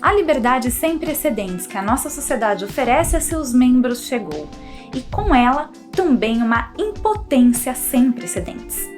A liberdade sem precedentes que a nossa sociedade oferece a seus membros chegou, e com ela também uma impotência sem precedentes.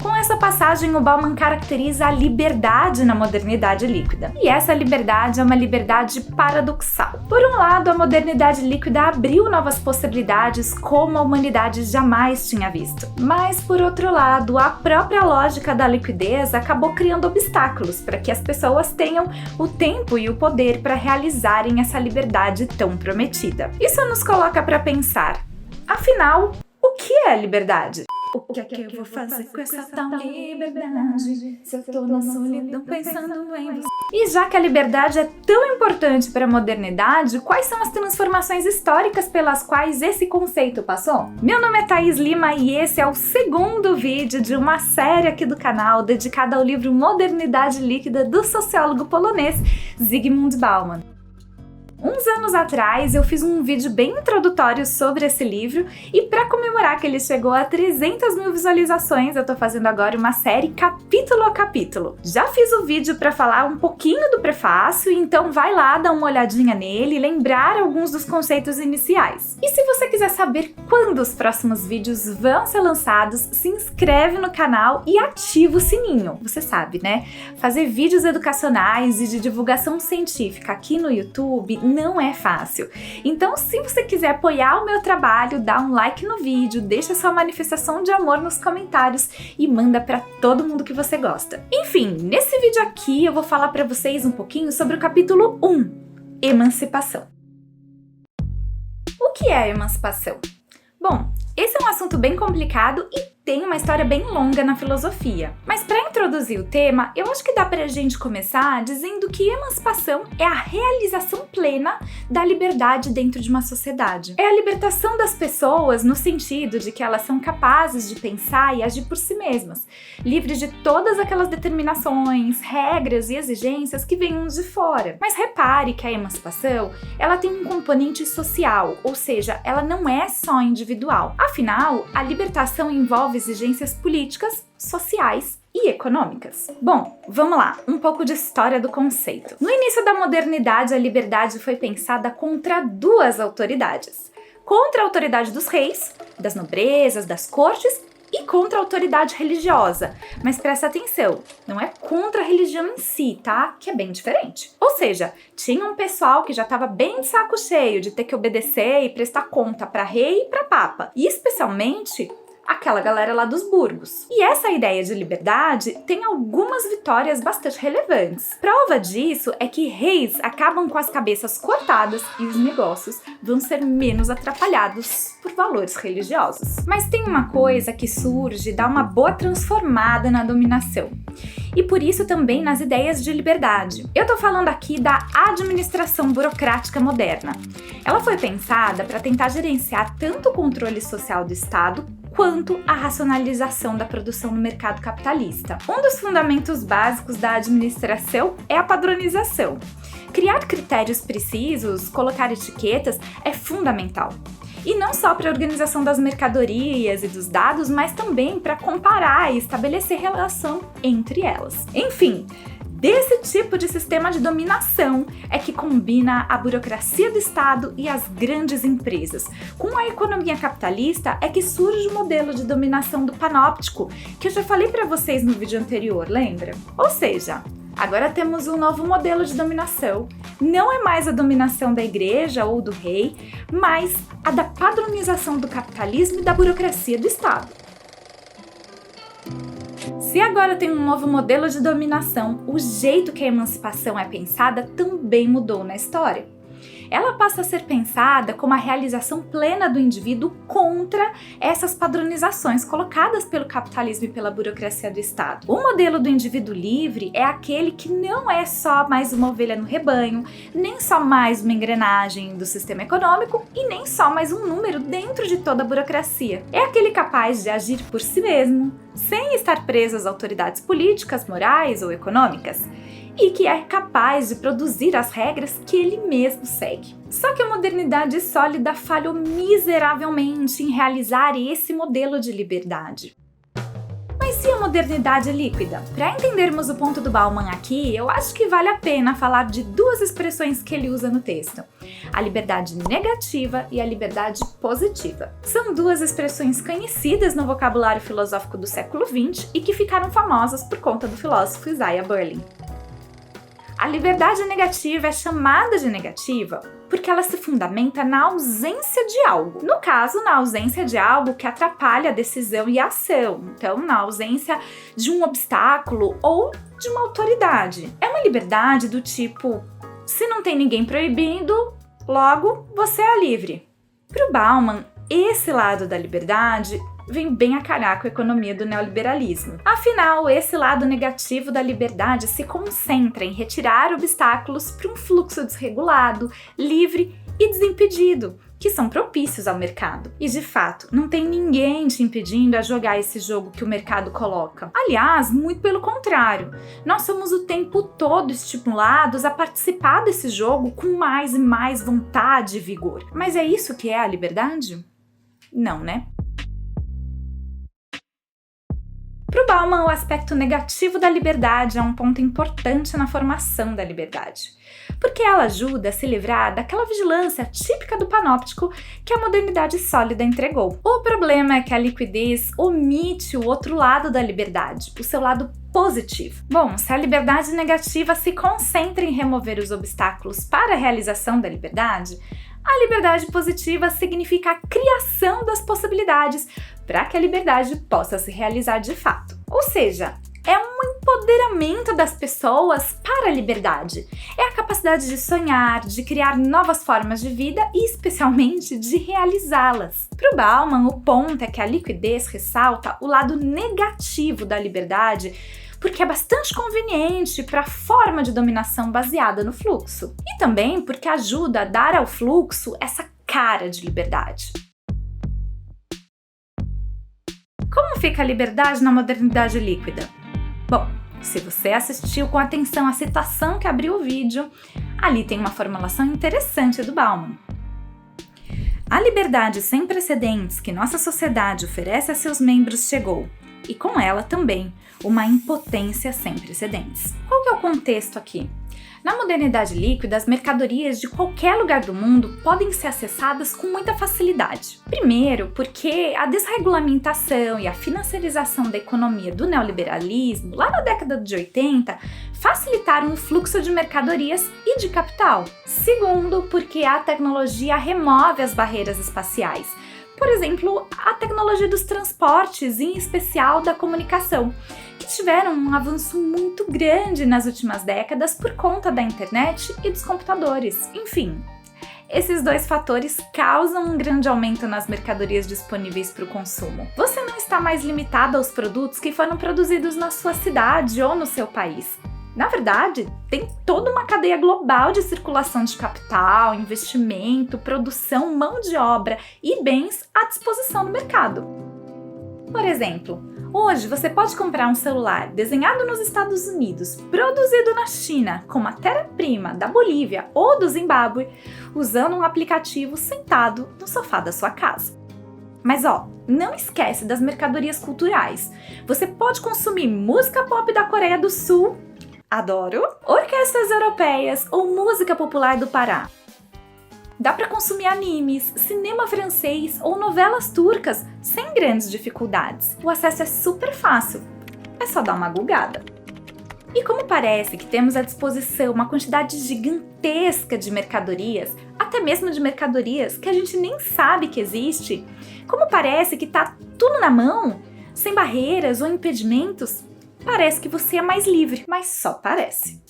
Com essa passagem, o Bauman caracteriza a liberdade na modernidade líquida. E essa liberdade é uma liberdade paradoxal. Por um lado, a modernidade líquida abriu novas possibilidades como a humanidade jamais tinha visto. Mas, por outro lado, a própria lógica da liquidez acabou criando obstáculos para que as pessoas tenham o tempo e o poder para realizarem essa liberdade tão prometida. Isso nos coloca para pensar, afinal, o que é liberdade? O que é que eu vou fazer com essa tal liberdade, se eu tô na solidão pensando em você? E já que a liberdade é tão importante para a modernidade, quais são as transformações históricas pelas quais esse conceito passou? Meu nome é Thaís Lima e esse é o segundo vídeo de uma série aqui do canal dedicada ao livro Modernidade Líquida do sociólogo polonês Zygmunt Bauman. Uns anos atrás eu fiz um vídeo bem introdutório sobre esse livro e para comemorar que ele chegou a 300 mil visualizações, eu tô fazendo agora uma série capítulo a capítulo. Já fiz o vídeo para falar um pouquinho do prefácio, então vai lá dar uma olhadinha nele e lembrar alguns dos conceitos iniciais. E se você quiser saber quando os próximos vídeos vão ser lançados, se inscreve no canal e ativa o sininho. Você sabe, né? Fazer vídeos educacionais e de divulgação científica aqui no YouTube não é fácil. Então, se você quiser apoiar o meu trabalho, dá um like no vídeo, deixa sua manifestação de amor nos comentários e manda para todo mundo que você gosta. Enfim, nesse vídeo aqui eu vou falar para vocês um pouquinho sobre o capítulo 1, Emancipação. O que é a emancipação? Bom, esse é um assunto bem complicado e tem uma história bem longa na filosofia. Mas para introduzir o tema, eu acho que dá pra gente começar dizendo que emancipação é a realização plena da liberdade dentro de uma sociedade. É a libertação das pessoas no sentido de que elas são capazes de pensar e agir por si mesmas, livres de todas aquelas determinações, regras e exigências que vêm de fora. Mas repare que a emancipação, ela tem um componente social, ou seja, ela não é só individual. Afinal, a libertação envolve exigências políticas, sociais e econômicas. Bom, vamos lá, um pouco de história do conceito. No início da modernidade, a liberdade foi pensada contra duas autoridades. Contra a autoridade dos reis, das nobrezas, das cortes e contra a autoridade religiosa. Mas presta atenção, não é contra a religião em si, tá? Que é bem diferente. Ou seja, tinha um pessoal que já estava bem de saco cheio de ter que obedecer e prestar conta para rei e para papa. E especialmente aquela galera lá dos burgos. E essa ideia de liberdade tem algumas vitórias bastante relevantes. Prova disso é que reis acabam com as cabeças cortadas e os negócios vão ser menos atrapalhados por valores religiosos. Mas tem uma coisa que surge e dá uma boa transformada na dominação. E por isso também nas ideias de liberdade. Eu tô falando aqui da administração burocrática moderna. Ela foi pensada para tentar gerenciar tanto o controle social do Estado quanto a racionalização da produção no mercado capitalista. Um dos fundamentos básicos da administração é a padronização. Criar critérios precisos, colocar etiquetas é fundamental. E não só para a organização das mercadorias e dos dados, mas também para comparar e estabelecer relação entre elas. Enfim, desse tipo de sistema de dominação é que combina a burocracia do Estado e as grandes empresas. Com a economia capitalista é que surge o modelo de dominação do panóptico, que eu já falei para vocês no vídeo anterior, lembra? Ou seja, agora temos um novo modelo de dominação. Não é mais a dominação da igreja ou do rei, mas a da padronização do capitalismo e da burocracia do Estado. Se agora tem um novo modelo de dominação, o jeito que a emancipação é pensada também mudou na história. Ela passa a ser pensada como a realização plena do indivíduo contra essas padronizações colocadas pelo capitalismo e pela burocracia do Estado. O modelo do indivíduo livre é aquele que não é só mais uma ovelha no rebanho, nem só mais uma engrenagem do sistema econômico e nem só mais um número dentro de toda a burocracia. É aquele capaz de agir por si mesmo, sem estar preso às autoridades políticas, morais ou econômicas, e que é capaz de produzir as regras que ele mesmo segue. Só que a modernidade sólida falhou miseravelmente em realizar esse modelo de liberdade. Mas Mas e a modernidade líquida? Para entendermos o ponto do Bauman aqui, eu acho que vale a pena falar de duas expressões que ele usa no texto: a liberdade negativa e a liberdade positiva. São duas expressões conhecidas no vocabulário filosófico do século XX e que ficaram famosas por conta do filósofo Isaiah Berlin. A liberdade negativa é chamada de negativa porque ela se fundamenta na ausência de algo. No caso, na ausência de algo que atrapalha a decisão e a ação. Então, na ausência de um obstáculo ou de uma autoridade. É uma liberdade do tipo, se não tem ninguém proibindo, logo você é livre. Para o Bauman, esse lado da liberdade vem bem a calhar com a economia do neoliberalismo. Afinal, esse lado negativo da liberdade se concentra em retirar obstáculos para um fluxo desregulado, livre e desimpedido, que são propícios ao mercado. E de fato, não tem ninguém te impedindo a jogar esse jogo que o mercado coloca. Aliás, muito pelo contrário, nós somos o tempo todo estimulados a participar desse jogo com mais e mais vontade e vigor. Mas é isso que é a liberdade? Não, né? Para o Bauman, o aspecto negativo da liberdade é um ponto importante na formação da liberdade, porque ela ajuda a se livrar daquela vigilância típica do panóptico que a modernidade sólida entregou. O problema é que a liquidez omite o outro lado da liberdade, o seu lado positivo. Bom, se a liberdade negativa se concentra em remover os obstáculos para a realização da liberdade, a liberdade positiva significa a criação das possibilidades para que a liberdade possa se realizar de fato. Ou seja, é um empoderamento das pessoas para a liberdade. É a capacidade de sonhar, de criar novas formas de vida e, especialmente, de realizá-las. Para o Bauman, o ponto é que a liquidez ressalta o lado negativo da liberdade, porque é bastante conveniente para a forma de dominação baseada no fluxo. E também porque ajuda a dar ao fluxo essa cara de liberdade. Como fica a liberdade na modernidade líquida? Bom, se você assistiu com atenção à citação que abriu o vídeo, ali tem uma formulação interessante do Bauman. A liberdade sem precedentes que nossa sociedade oferece a seus membros chegou, e com ela também uma impotência sem precedentes. Qual que é o contexto aqui? Na modernidade líquida, as mercadorias de qualquer lugar do mundo podem ser acessadas com muita facilidade. Primeiro, porque a desregulamentação e a financiarização da economia do neoliberalismo, lá na década de 80, facilitaram o fluxo de mercadorias e de capital. Segundo, porque a tecnologia remove as barreiras espaciais. Por exemplo, a tecnologia dos transportes, em especial da comunicação, que tiveram um avanço muito grande nas últimas décadas por conta da internet e dos computadores. Enfim, esses dois fatores causam um grande aumento nas mercadorias disponíveis para o consumo. Você não está mais limitado aos produtos que foram produzidos na sua cidade ou no seu país. Na verdade, tem toda uma cadeia global de circulação de capital, investimento, produção, mão de obra e bens à disposição do mercado. Por exemplo, hoje você pode comprar um celular desenhado nos Estados Unidos, produzido na China, com matéria-prima da Bolívia ou do Zimbábue, usando um aplicativo sentado no sofá da sua casa. Mas não esquece das mercadorias culturais. Você pode consumir música pop da Coreia do Sul, adoro, orquestras europeias ou música popular do Pará. Dá para consumir animes, cinema francês ou novelas turcas sem grandes dificuldades. O acesso é super fácil, é só dar uma googada. E como parece que temos à disposição uma quantidade gigantesca de mercadorias, até mesmo de mercadorias que a gente nem sabe que existe, como parece que tá tudo na mão, sem barreiras ou impedimentos, parece que você é mais livre, mas só parece.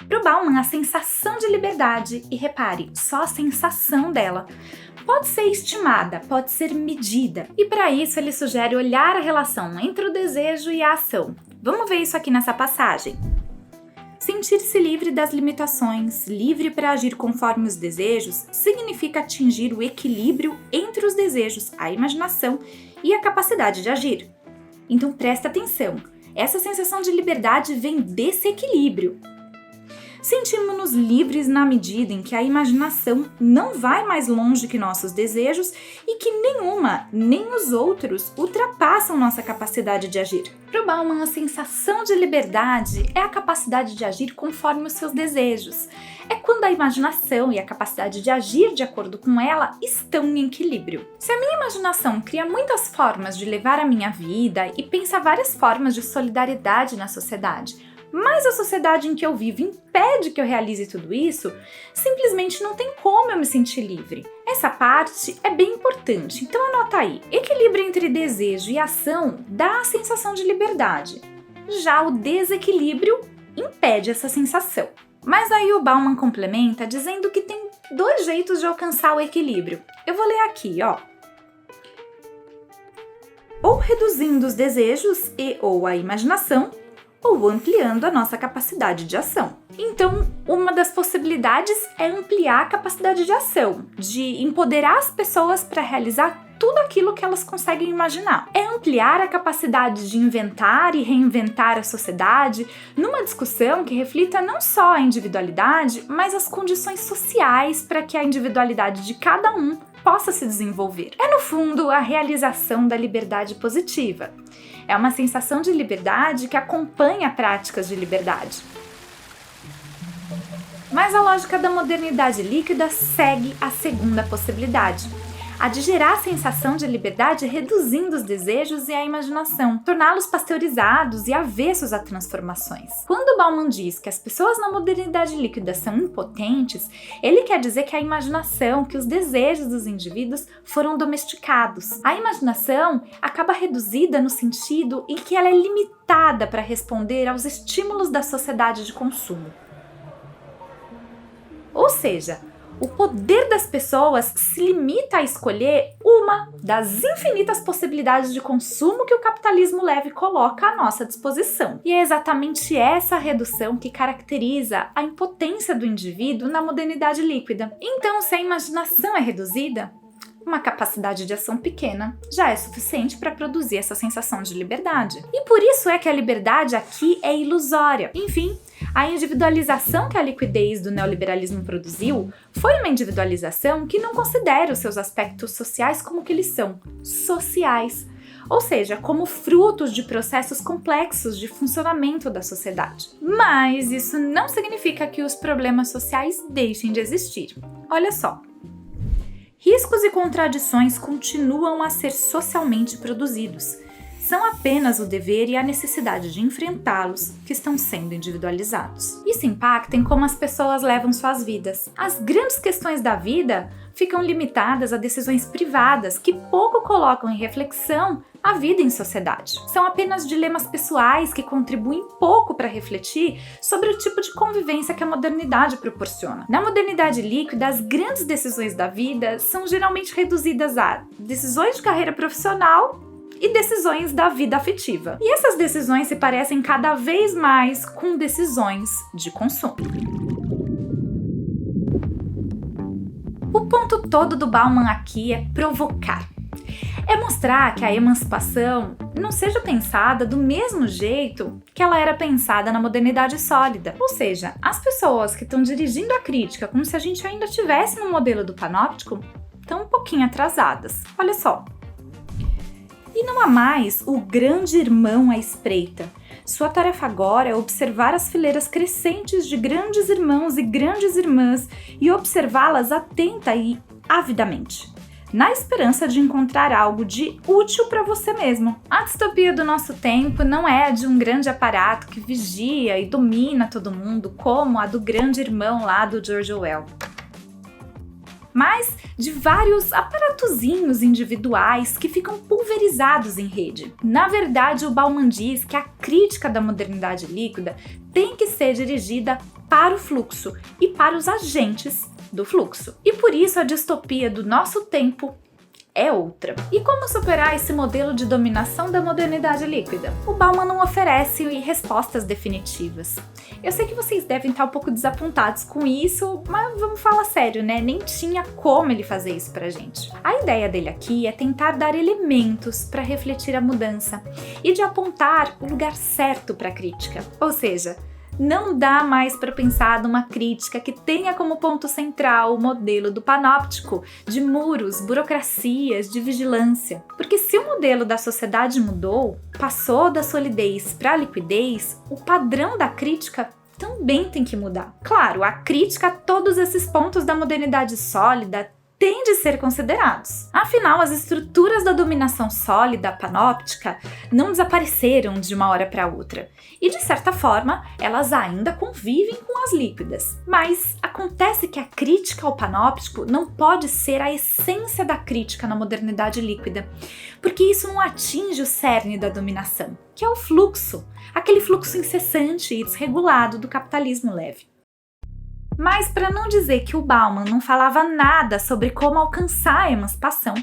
Para o Bauman, a sensação de liberdade, e repare, só a sensação dela, pode ser estimada, pode ser medida. E para isso ele sugere olhar a relação entre o desejo e a ação. Vamos ver isso aqui nessa passagem. Sentir-se livre das limitações, livre para agir conforme os desejos, significa atingir o equilíbrio entre os desejos, a imaginação e a capacidade de agir. Então presta atenção, essa sensação de liberdade vem desse equilíbrio. Sentimos-nos livres na medida em que a imaginação não vai mais longe que nossos desejos e que nenhuma, nem os outros, ultrapassam nossa capacidade de agir. Para o Bauman, a sensação de liberdade é a capacidade de agir conforme os seus desejos. É quando a imaginação e a capacidade de agir de acordo com ela estão em equilíbrio. Se a minha imaginação cria muitas formas de levar a minha vida e pensa várias formas de solidariedade na sociedade, mas a sociedade em que eu vivo impede que eu realize tudo isso, simplesmente não tem como eu me sentir livre. Essa parte é bem importante, então anota aí. Equilíbrio entre desejo e ação dá a sensação de liberdade. Já o desequilíbrio impede essa sensação. Mas aí o Bauman complementa dizendo que tem 2 jeitos de alcançar o equilíbrio. Eu vou ler aqui, ó. Ou reduzindo os desejos ou a imaginação, ou ampliando a nossa capacidade de ação. Então, uma das possibilidades é ampliar a capacidade de ação, de empoderar as pessoas para realizar tudo aquilo que elas conseguem imaginar. É ampliar a capacidade de inventar e reinventar a sociedade numa discussão que reflita não só a individualidade, mas as condições sociais para que a individualidade de cada um possa se desenvolver. É, no fundo, a realização da liberdade positiva. É uma sensação de liberdade que acompanha práticas de liberdade. Mas a lógica da modernidade líquida segue a segunda possibilidade, a de gerar a sensação de liberdade reduzindo os desejos e a imaginação, torná-los pasteurizados e avessos a transformações. Quando Bauman diz que as pessoas na modernidade líquida são impotentes, ele quer dizer que a imaginação, que os desejos dos indivíduos foram domesticados. A imaginação acaba reduzida no sentido em que ela é limitada para responder aos estímulos da sociedade de consumo. Ou seja, o poder das pessoas se limita a escolher uma das infinitas possibilidades de consumo que o capitalismo leve coloca à nossa disposição. E é exatamente essa redução que caracteriza a impotência do indivíduo na modernidade líquida. Então, se a imaginação é reduzida, uma capacidade de ação pequena já é suficiente para produzir essa sensação de liberdade. E por isso é que a liberdade aqui é ilusória. Enfim, a individualização que a liquidez do neoliberalismo produziu foi uma individualização que não considera os seus aspectos sociais como que eles são, sociais, ou seja, como frutos de processos complexos de funcionamento da sociedade. Mas isso não significa que os problemas sociais deixem de existir. Olha só. Riscos e contradições continuam a ser socialmente produzidos. São apenas o dever e a necessidade de enfrentá-los que estão sendo individualizados. Isso impacta em como as pessoas levam suas vidas. As grandes questões da vida ficam limitadas a decisões privadas que pouco colocam em reflexão a vida em sociedade. São apenas dilemas pessoais que contribuem pouco para refletir sobre o tipo de convivência que a modernidade proporciona. Na modernidade líquida, as grandes decisões da vida são geralmente reduzidas a decisões de carreira profissional e decisões da vida afetiva. E essas decisões se parecem cada vez mais com decisões de consumo. O ponto todo do Bauman aqui é provocar. É mostrar que a emancipação não seja pensada do mesmo jeito que ela era pensada na modernidade sólida. Ou seja, as pessoas que estão dirigindo a crítica como se a gente ainda estivesse no modelo do panóptico estão um pouquinho atrasadas. Olha só. E não há mais o grande irmão à espreita. Sua tarefa agora é observar as fileiras crescentes de grandes irmãos e grandes irmãs e observá-las atenta e avidamente, na esperança de encontrar algo de útil para você mesmo. A distopia do nosso tempo não é a de um grande aparato que vigia e domina todo mundo, como a do grande irmão lá do George Orwell, mas de vários aparatozinhos individuais que ficam pulverizados em rede. Na verdade, o Bauman diz que a crítica da modernidade líquida tem que ser dirigida para o fluxo e para os agentes do fluxo. E por isso a distopia do nosso tempo é outra. E como superar esse modelo de dominação da modernidade líquida? O Bauman não oferece respostas definitivas. Eu sei que vocês devem estar um pouco desapontados com isso, mas vamos falar sério, né? Nem tinha como ele fazer isso pra gente. A ideia dele aqui é tentar dar elementos para refletir a mudança e de apontar o lugar certo para a crítica. Ou seja, Não dá mais para pensar numa crítica que tenha como ponto central o modelo do panóptico, de muros, burocracias, de vigilância. Porque se o modelo da sociedade mudou, passou da solidez para a liquidez, o padrão da crítica também tem que mudar. Claro, a crítica a todos esses pontos da modernidade sólida têm de ser considerados. Afinal, as estruturas da dominação sólida, panóptica, não desapareceram de uma hora para outra. E, de certa forma, elas ainda convivem com as líquidas. Mas acontece que a crítica ao panóptico não pode ser a essência da crítica na modernidade líquida, porque isso não atinge o cerne da dominação, que é o fluxo, aquele fluxo incessante e desregulado do capitalismo leve. Mas para não dizer que o Bauman não falava nada sobre como alcançar a emancipação,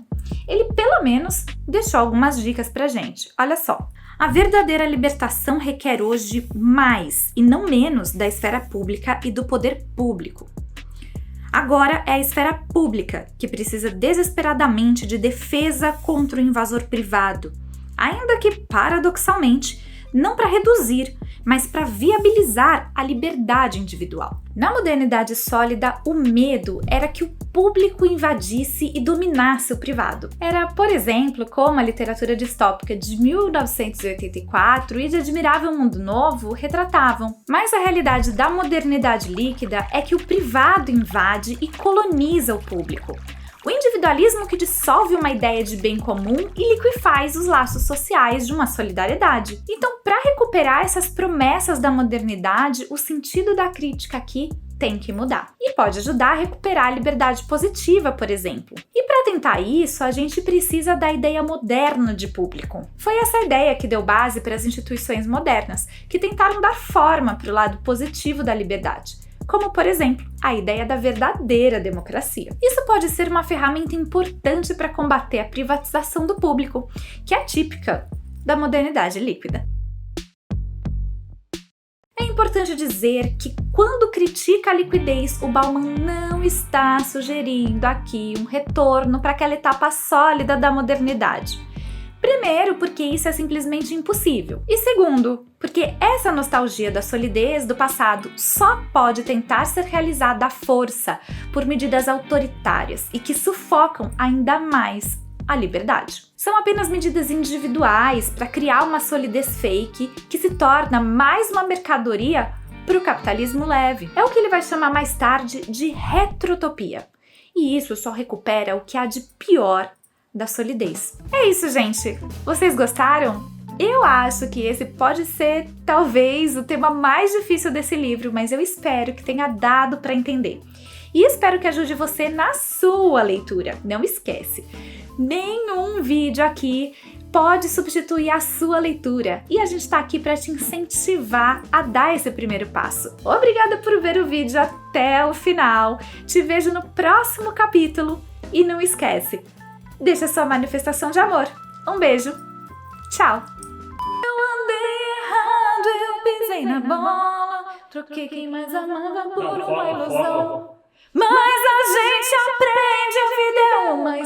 ele pelo menos deixou algumas dicas pra gente. Olha só, a verdadeira libertação requer hoje mais e não menos da esfera pública e do poder público. Agora é a esfera pública que precisa desesperadamente de defesa contra o invasor privado, ainda que, paradoxalmente, não para reduzir, mas para viabilizar a liberdade individual. Na modernidade sólida, o medo era que o público invadisse e dominasse o privado. Era, por exemplo, como a literatura distópica de 1984 e de Admirável Mundo Novo retratavam. Mas a realidade da modernidade líquida é que o privado invade e coloniza o público. O individualismo que dissolve uma ideia de bem comum e liquefaz os laços sociais de uma solidariedade. Então, para recuperar essas promessas da modernidade, o sentido da crítica aqui tem que mudar. E pode ajudar a recuperar a liberdade positiva, por exemplo. E para tentar isso, a gente precisa da ideia moderna de público. Foi essa ideia que deu base para as instituições modernas, que tentaram dar forma para o lado positivo da liberdade. Como, por exemplo, a ideia da verdadeira democracia. Isso pode ser uma ferramenta importante para combater a privatização do público, que é típica da modernidade líquida. É importante dizer que, quando critica a liquidez, o Bauman não está sugerindo aqui um retorno para aquela etapa sólida da modernidade. Primeiro, porque isso é simplesmente impossível. E segundo, porque essa nostalgia da solidez do passado só pode tentar ser realizada à força por medidas autoritárias e que sufocam ainda mais a liberdade. São apenas medidas individuais para criar uma solidez fake que se torna mais uma mercadoria para o capitalismo leve. É o que ele vai chamar mais tarde de retrotopia. E isso só recupera o que há de pior da solidez. É isso, gente! Vocês gostaram? Eu acho que esse pode ser, talvez, o tema mais difícil desse livro, mas eu espero que tenha dado para entender. E espero que ajude você na sua leitura. Não esquece, nenhum vídeo aqui pode substituir a sua leitura. E a gente está aqui para te incentivar a dar esse primeiro passo. Obrigada por ver o vídeo até o final. Te vejo no próximo capítulo. E não esquece, deixa sua manifestação de amor. Um beijo. Tchau. Eu andei errado, eu pisei na bola. Troquei quem mais amava por uma ilusão. Mas a gente aprende, a vida é uma